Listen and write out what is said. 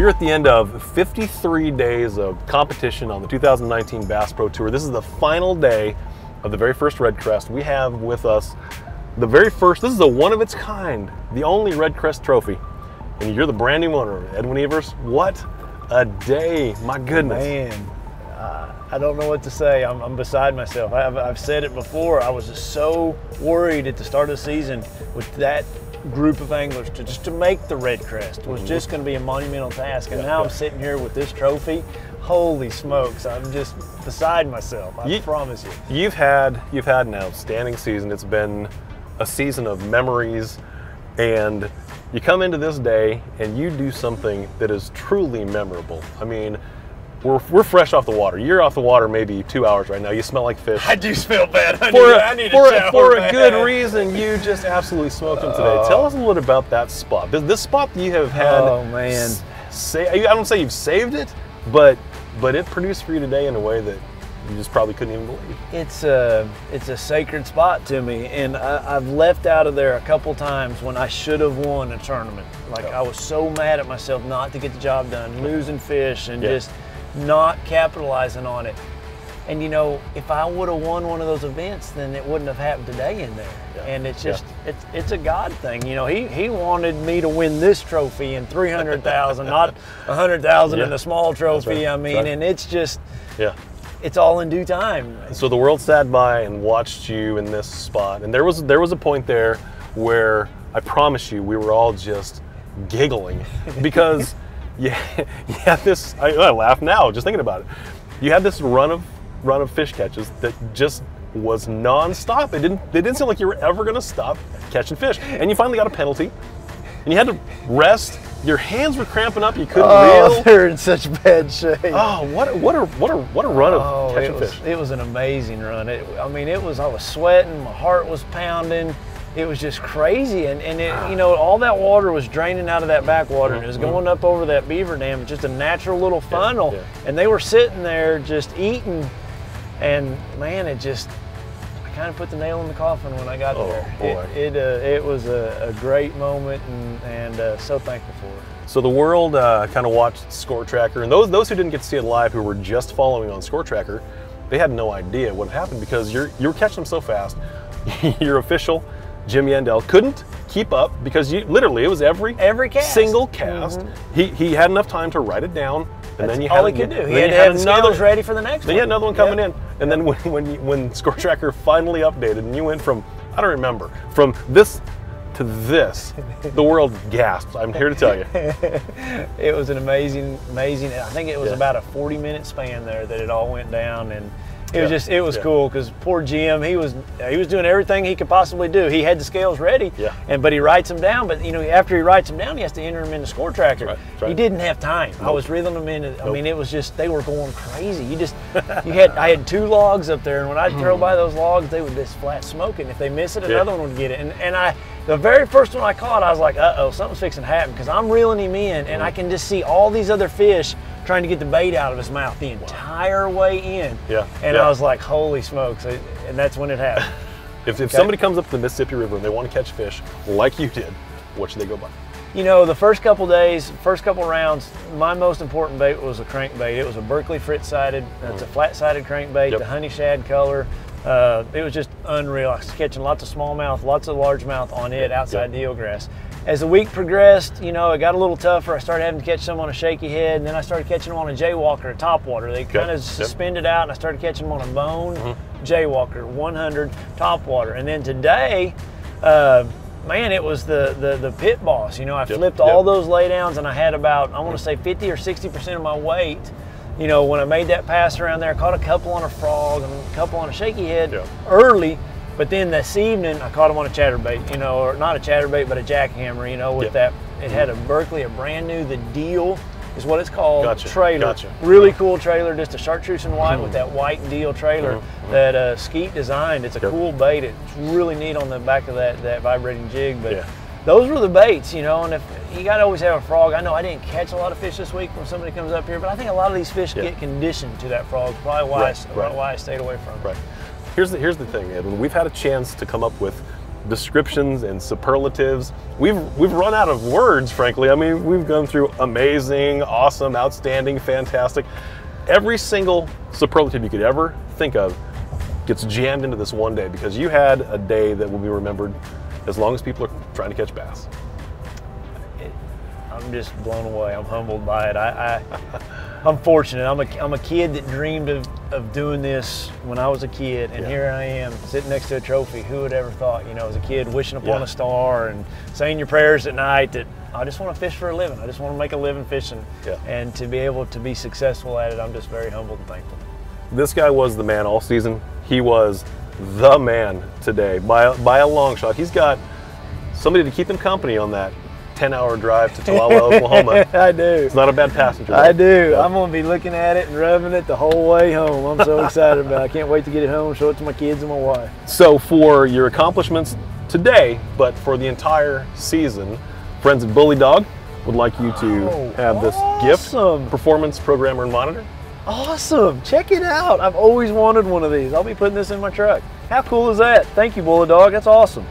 We're at the end of 53 days of competition on the 2019 Bass Pro Tour. This is the final day of the very first REDCREST. We have with us the very first, this is a one of its kind, the only REDCREST trophy. And you're the brand new owner, Edwin Evers. What a day, my goodness. Man, I don't know what to say. I'm beside myself. I've said it before. I was just so worried at the start of the season with that group of anglers to make the REDCREST was just going to be a monumental task. And now I'm sitting here with this trophy. Holy smokes, I'm just beside myself, I promise you. You've had an outstanding season. It's been a season of memories, and you come into this day and you do something that is truly memorable. I mean, we're fresh off the water. You're off the water maybe 2 hours right now. You smell like fish. I do smell bad. I need a shower, for a good reason. You just absolutely smoked them today. Tell us a little bit about that spot. This spot that you have had. Oh man! I don't say you've saved it, but it produced for you today in a way that you just probably couldn't even believe. It's a sacred spot to me, and I've left out of there a couple times when I should have won a tournament. Like I was so mad at myself not to get the job done, losing fish and just not capitalizing on it. And you know, if I would have won one of those events, then it wouldn't have happened today in there. And it's just, it's a God thing. You know, he wanted me to win this trophy in 300,000, not 100,000 in a small trophy. I mean, and it's just, it's all in due time. So the world sat by and watched you in this spot, and there was a point there where I promise you we were all just giggling because you had this. I laugh now just thinking about it. You had this run of fish catches that just was non-stop. They didn't seem like you were ever going to stop catching fish, and you finally got a penalty, and you had to rest. Your hands were cramping up. You couldn't reel. They're in such bad shape. Oh, what a run of catching fish! It was an amazing run. I mean, I was sweating. My heart was pounding. It was just crazy, and it, you know, all that water was draining out of that backwater, and it was going up over that beaver dam, just a natural little funnel, and they were sitting there just eating, and man, I kind of put the nail in the coffin when I got there. Boy. It was a great moment, and so thankful for it. So the world kind of watched Score Tracker, and those who didn't get to see it live, who were just following on Score Tracker, they had no idea what happened because you were catching them so fast. Your official, Jim Yandel, couldn't keep up because it was every cast. Single cast. He had enough time to write it down, and then you had all he could do. He had to have another ready for the next one. Then you had another one coming in, and then when Score Tracker finally updated, and you went from, I don't remember, from this to this, the world gasped. I'm here to tell you. It was an amazing. I think it was about a 40-minute span there that it all went down, and it was cool because poor Jim, he was doing everything he could possibly do. He had the scales ready, but he writes them down. But you know, after he writes them down, he has to enter them in the Score Tracker. He didn't have time. I was reeling them in. I mean, it was just, they were going crazy. I had 2 logs up there, and when I'd throw by those logs, they would just flat smoking. If they miss it, another one would get it. And the very first one I caught, I was like, uh-oh, something's fixing to happen, because I'm reeling him in, and I can just see all these other fish trying to get the bait out of his mouth the entire way in. I was like, holy smokes, and that's when it happened. If somebody comes up to the Mississippi River and they want to catch fish like you did, what should they go by? You know, the first couple days, first couple rounds, my most important bait was a crankbait. It was a Berkeley frit-sided, it's a flat-sided crankbait, the honey shad color. It was just unreal. I was catching lots of smallmouth, lots of largemouth on it outside the eelgrass. As the week progressed, you know, it got a little tougher. I started having to catch some on a shaky head, and then I started catching them on a jaywalker at topwater. They kind of suspended out, and I started catching them on a bone jaywalker, 100 topwater. And then today, man, it was the pit boss. You know, I flipped all those laydowns, and I had about, I want to say 50 or 60% of my weight. You know, when I made that pass around there, I caught a couple on a frog and a couple on a shaky head early. But then this evening, I caught him on a chatterbait, you know, or not a chatterbait, but a jackhammer, you know, with that. It had a Berkeley, a brand new, the Deal is what it's called, trailer. Really cool trailer, just a chartreuse and white with that white and deal trailer that Skeet designed. It's a cool bait. It's really neat on the back of that vibrating jig. But those were the baits, you know, and if you got to always have a frog. I know I didn't catch a lot of fish this week when somebody comes up here, but I think a lot of these fish get conditioned to that frog. Probably why I stayed away from it. Here's the thing, Edwin. We've had a chance to come up with descriptions and superlatives. We've run out of words, frankly. I mean, we've gone through amazing, awesome, outstanding, fantastic. Every single superlative you could ever think of gets jammed into this one day, because you had a day that will be remembered as long as people are trying to catch bass. I'm just blown away. I'm humbled by it. I'm fortunate. I'm a kid that dreamed of doing this when I was a kid, and here I am sitting next to a trophy. Who would ever thought, you know, as a kid wishing upon a star and saying your prayers at night that I just want to fish for a living. I just want to make a living fishing. And to be able to be successful at it, I'm just very humbled and thankful. This guy was the man all season. He was the man today by a long shot. He's got somebody to keep him company on that 10-hour drive to Tooele, Oklahoma. I do. It's not a bad passenger. I do. Yeah. I'm going to be looking at it and rubbing it the whole way home. I'm so excited about it. I can't wait to get it home, show it to my kids and my wife. So for your accomplishments today, but for the entire season, Friends at Bully Dog would like you to have this gift, Performance Programmer and Monitor. Awesome. Check it out. I've always wanted one of these. I'll be putting this in my truck. How cool is that? Thank you, Bully Dog. That's awesome.